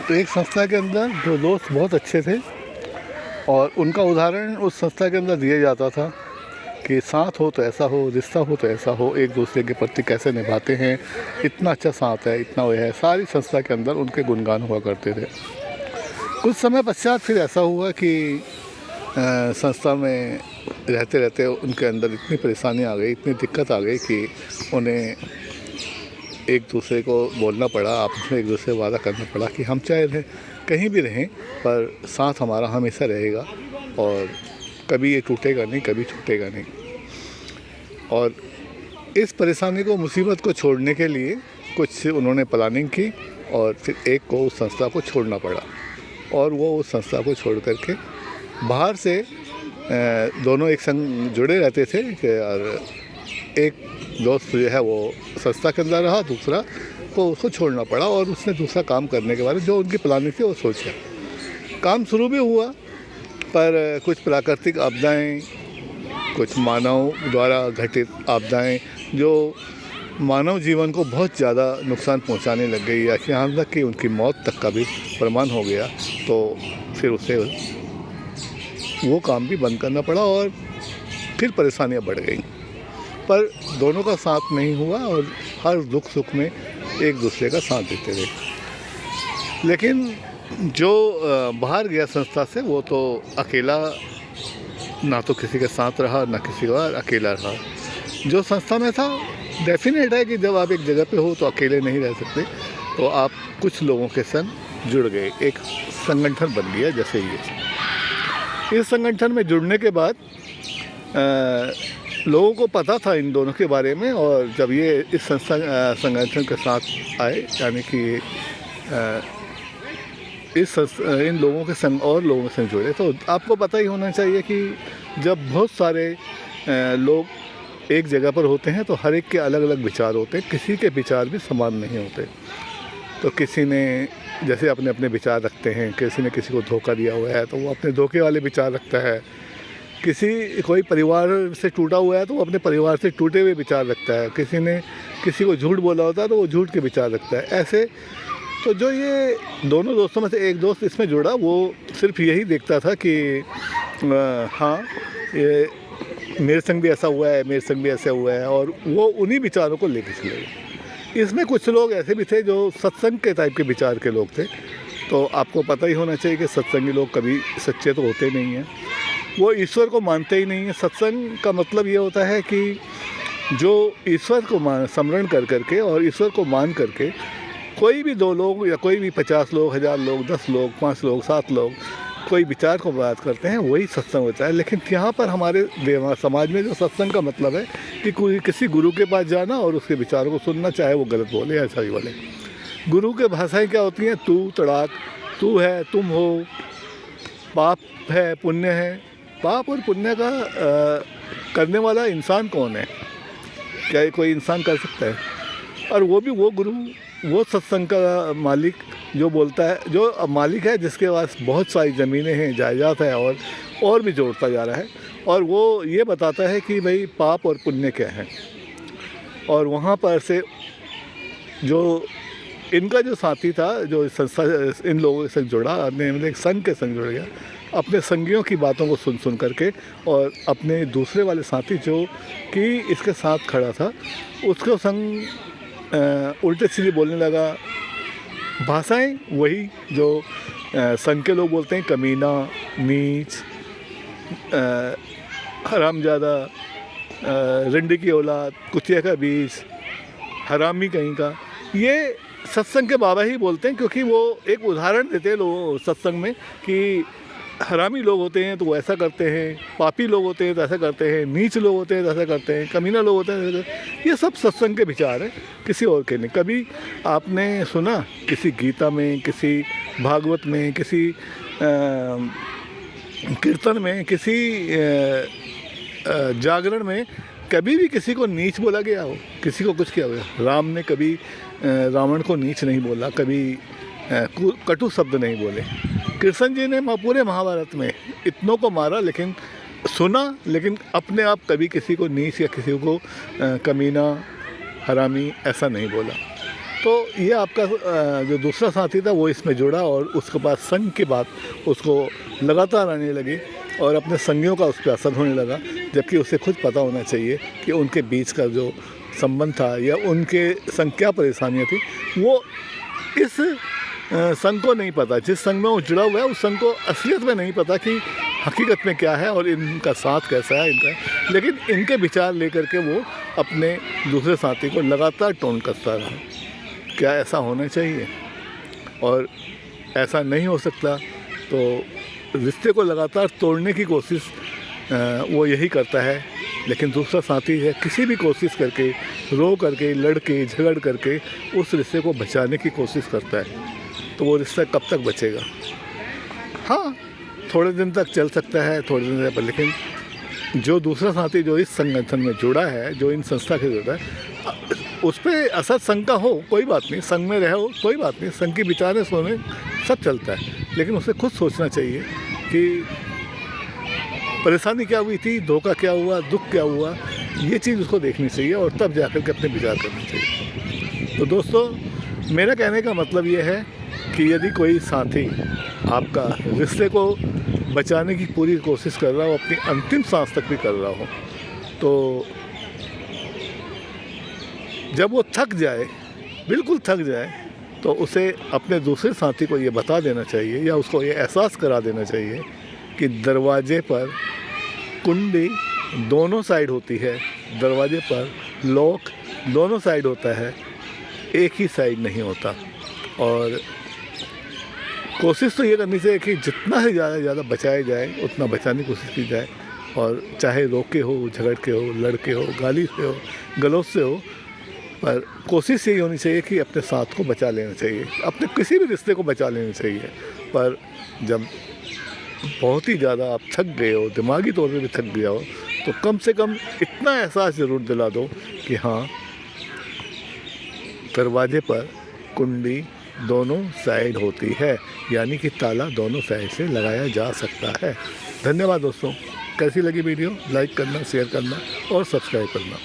तो एक संस्था के अंदर दो दोस्त बहुत अच्छे थे और उनका उदाहरण उस संस्था के अंदर दिया जाता था कि साथ हो तो ऐसा हो, रिश्ता हो तो ऐसा हो, एक दूसरे के प्रति कैसे निभाते हैं, इतना अच्छा साथ है, इतना वो है। सारी संस्था के अंदर उनके गुणगान हुआ करते थे। कुछ समय पश्चात फिर ऐसा हुआ कि संस्था में रहते रहते उनके अंदर इतनी परेशानी आ गई, इतनी दिक्कत आ गई कि उन्हें एक दूसरे को बोलना पड़ा, आपस में एक दूसरे से वादा करना पड़ा कि हम चाहे रहें कहीं भी रहें पर साथ हमारा हमेशा रहेगा और कभी ये टूटेगा नहीं, कभी छूटेगा नहीं। और इस परेशानी को, मुसीबत को छोड़ने के लिए कुछ उन्होंने प्लानिंग की और फिर एक को उस संस्था को छोड़ना पड़ा और वो उस संस्था को छोड़ करके बाहर से दोनों एक संग जुड़े रहते थे और एक दोस्त जो है वो संस्था के अंदर रहा, दूसरा को उसको छोड़ना पड़ा और उसने दूसरा काम करने के बारे में जो उनकी प्लानिंग थी वो सोचा। काम शुरू भी हुआ पर कुछ प्राकृतिक आपदाएं, कुछ मानव द्वारा घटित आपदाएं जो मानव जीवन को बहुत ज़्यादा नुकसान पहुंचाने लग गई या यहाँ तक कि उनकी मौत तक का भी प्रमाण हो गया, तो फिर उसे वो काम भी बंद करना पड़ा और फिर परेशानियां बढ़ गई। पर दोनों का साथ नहीं हुआ और हर दुख सुख में एक दूसरे का साथ देते रहे। लेकिन जो बाहर गया संस्था से वो तो अकेला, ना तो किसी के साथ रहा ना किसी का, अकेला रहा। जो संस्था में था, डेफिनेट है कि जब आप एक जगह पे हो तो अकेले नहीं रह सकते, तो आप कुछ लोगों के संग जुड़ गए, एक संगठन बन गया। जैसे ये इस संगठन में जुड़ने के बाद लोगों को पता था इन दोनों के बारे में और जब ये इस संगठन के साथ आए, यानी कि इन लोगों के संग और लोगों से जुड़े, तो आपको पता ही होना चाहिए कि जब बहुत सारे लोग एक जगह पर होते हैं तो हर एक के अलग अलग विचार होते हैं, किसी के विचार भी समान नहीं होते। तो किसी ने जैसे अपने अपने विचार रखते हैं, किसी ने किसी को धोखा दिया हुआ है तो वो अपने धोखे वाले विचार रखता है, कोई परिवार से टूटा हुआ है तो वो अपने परिवार से टूटे हुए विचार रखता है, किसी ने किसी को झूठ बोला होता है तो वो झूठ के विचार रखता है। ऐसे तो जो ये दोनों दोस्तों में से एक दोस्त इसमें जुड़ा, वो सिर्फ यही देखता था कि हाँ ये मेरे संग भी ऐसा हुआ है, मेरे संग भी ऐसा हुआ है, और वो उन्हीं विचारों को लेके चले। इसमें कुछ लोग ऐसे भी थे जो सत्संग के टाइप के विचार के लोग थे। तो आपको पता ही होना चाहिए कि सत्संगी लोग कभी सच्चे तो होते नहीं हैं, वो ईश्वर को मानते ही नहीं है। सत्संग का मतलब ये होता है कि जो ईश्वर को स्मरण कर करके और ईश्वर को मान करके कोई भी दो लोग या कोई भी 50 लोग, 1000 लोग, 10 लोग, 5 लोग, 7 लोग कोई विचार को बात करते हैं, वही सत्संग होता है। लेकिन यहाँ पर हमारे समाज में जो सत्संग का मतलब है कि कोई किसी गुरु के पास जाना और उसके विचारों को सुनना, चाहे वो गलत बोले या सही बोले। गुरु के भाषाएं क्या होती हैं? तू, तड़ाक, तू है, तुम हो, पाप है, पुण्य है। पाप और पुण्य का करने वाला इंसान कौन है? क्या ये कोई इंसान कर सकता है? और वो भी वो गुरु, वो सत्संग का मालिक जो बोलता है, जो मालिक है जिसके पास बहुत सारी ज़मीनें हैं, जायदाद है और भी जोड़ता जा रहा है, और वो ये बताता है कि भाई पाप और पुण्य क्या है। और वहाँ पर से जो इनका जो साथी था, जो संस्था इन लोगों के संग जुड़ा, मतलब एक संघ के संग जुड़ गया, अपने संगियों की बातों को सुन करके, और अपने दूसरे वाले साथी जो कि इसके साथ खड़ा था उसको संग उल्टे सीधे बोलने लगा। भाषाएं वही जो संघ के लोग बोलते हैं, कमीना, नीच, हरामजादा, रंडी की औलाद, कुतिया का बीज, हरामी कहीं का। ये सत्संग के बाबा ही बोलते हैं, क्योंकि वो एक उदाहरण देते हैं लोग सत्संग में कि हरामी लोग होते हैं तो वो ऐसा करते हैं, पापी लोग होते हैं तो ऐसा करते हैं, नीच लोग होते हैं तो ऐसा करते हैं, कमीना लोग होते हैं तो ऐसा। ये सब सत्संग के विचार हैं, किसी और के नहीं। कभी आपने सुना किसी गीता में, किसी भागवत में, किसी कीर्तन में, किसी जागरण में कभी भी किसी को नीच बोला गया हो, किसी को कुछ किया हो? राम ने कभी रावण को नीच नहीं बोला, कभी कटु शब्द नहीं बोले। कृष्ण जी ने पूरे महाभारत में इतनों को मारा, लेकिन सुना, लेकिन अपने आप कभी किसी को नीच या किसी को कमीना, हरामी ऐसा नहीं बोला। तो ये आपका जो दूसरा साथी था वो इसमें जुड़ा और उसके पास संग की बात उसको लगातार आने लगी और अपने संगियों का उस पर असर होने लगा, जबकि उसे खुद पता होना चाहिए कि उनके बीच का जो संबंध था या उनके संग क्या परेशानियाँ थी वो इस संघ को नहीं पता। जिस संघ में वो जुड़ा हुआ है उस संघ को असलियत में नहीं पता कि हकीकत में क्या है और इनका साथ कैसा है इनका, लेकिन इनके विचार लेकर के वो अपने दूसरे साथी को लगातार टोन कसता रहा। क्या ऐसा होना चाहिए? और ऐसा नहीं हो सकता तो रिश्ते को लगातार तोड़ने की कोशिश वो यही करता है, लेकिन दूसरा साथी है किसी भी कोशिश करके, रो करके, लड़ के, झगड़ करके उस रिश्ते को बचाने की कोशिश करता है। तो वो रिश्ता कब तक बचेगा? हाँ, थोड़े दिन तक चल सकता है, थोड़े दिन तक, लेकिन जो दूसरा साथी जो इस संगठन में जुड़ा है, जो इन संस्था के जुड़ा है, उस पर असर संघ का हो कोई बात नहीं, संघ में रहो कोई बात नहीं, संघ की विचारें सुने सब चलता है, लेकिन उसे खुद सोचना चाहिए कि परेशानी क्या हुई थी, धोखा क्या हुआ, दुख क्या हुआ, ये चीज़ उसको देखनी चाहिए और तब जाकर के अपने विचार करने चाहिए। तो दोस्तों, मेरा कहने का मतलब ये है कि यदि कोई साथी आपका रिश्ते को बचाने की पूरी कोशिश कर रहा हो, अपनी अंतिम सांस तक भी कर रहा हो, तो जब वो थक जाए, बिल्कुल थक जाए, तो उसे अपने दूसरे साथी को ये बता देना चाहिए या उसको ये एहसास करा देना चाहिए कि दरवाजे पर कुंडी दोनों साइड होती है, दरवाजे पर लॉक दोनों साइड होता है, एक ही साइड नहीं होता। और कोशिश तो ये करनी चाहिए कि जितना से ज़्यादा बचाया जाए उतना बचाने की कोशिश की जाए, और चाहे रोके हो, झगड़ के हो, लड़के हो, गाली से हो, गलौज से हो, पर कोशिश यही होनी चाहिए कि अपने साथ को बचा लेना चाहिए, अपने किसी भी रिश्ते को बचा लेना चाहिए। पर जब बहुत ही ज़्यादा आप थक गए हो, दिमागी तौर पे भी थक गया हो, तो कम से कम इतना एहसास ज़रूर दिला दो कि हाँ, दरवाजे पर कुंडी दोनों साइड होती है, यानी कि ताला दोनों साइड से लगाया जा सकता है। धन्यवाद दोस्तों। कैसी लगी वीडियो? लाइक करना, शेयर करना और सब्सक्राइब करना।